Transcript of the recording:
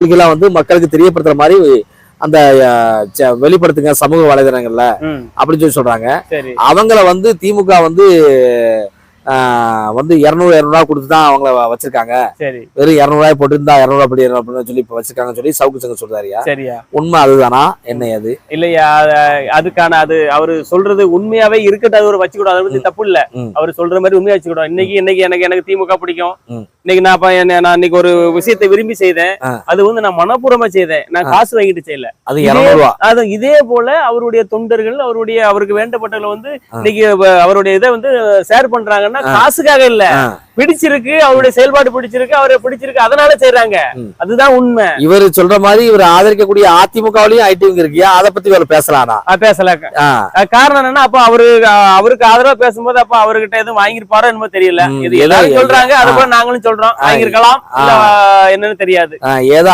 இதெல்லாம் வந்து மக்களுக்கு தெரியப்படுத்துற மாதிரி அந்த வெளிப்படுத்துங்க சமூக வலைதளங்கள்ல அப்படின்னு சொல்லி சொல்றாங்க. அவங்கள வந்து திமுக வந்து வந்து 200 கொடுத்துதான் அவங்கள வச்சிருக்காங்க. வெறும் 200 போட்டு 200 அப்படின்னு சொல்லி வச்சிருக்காங்கன்னு சொல்லி சவுக்கு சங்கம் சொல்றாருயா. உண்மை அதுதானா என்ன அது இல்லையா? அதுக்கான அது அவரு சொல்றது உண்மையாவே இருக்கட்டும், அது ஒரு வச்சுக்கூடாது, அதை பத்தி தப்பு இல்ல. அவரு சொல்ற மாதிரி உண்மையா வச்சுக்கூடாது. இன்னைக்கு எனக்கு திமுக பிடிக்கும். இன்னைக்கு நான் இன்னைக்கு ஒரு விஷயத்தை விரும்பி செய்தேன். அது வந்து நான் மனப்பூர்வமா செய்தேன், நான் காசு வாங்கிட்டு செய்யல. அது இதே போல அவருடைய தொண்டர்கள் அவருக்கு வேண்டப்பட்டவர்கள் வந்து இன்னைக்கு அவருடைய இதை வந்து ஷேர் பண்றாங்கன்னா காசுக்காக இல்ல, பிடிச்சிருக்கு, அவருடைய செயல்பாடு பிடிச்சிருக்கு, அவரை பிடிச்சிருக்கு, அதனால செய்யறாங்க. அதுதான் உண்மை. இவர் சொல்ற மாதிரி இவர் ஆதரிக்கக்கூடிய அதிமுகவிலையும் ஐடிங்க இருக்கியா, அதை பத்தி இவர் பேசலாம். பேசல. காரணம் என்னன்னா, அப்ப அவருக்கு ஆதரவா பேசும்போது அப்ப அவர்கிட்ட எதுவும் வாங்கிருப்பாரோ என்னமோ தெரியல. இது எல்லாரும் சொல்றாங்க, அதை போல நாங்களும் சொல்றோம், வாங்கிருக்கலாம், என்னன்னு தெரியாது. ஏதோ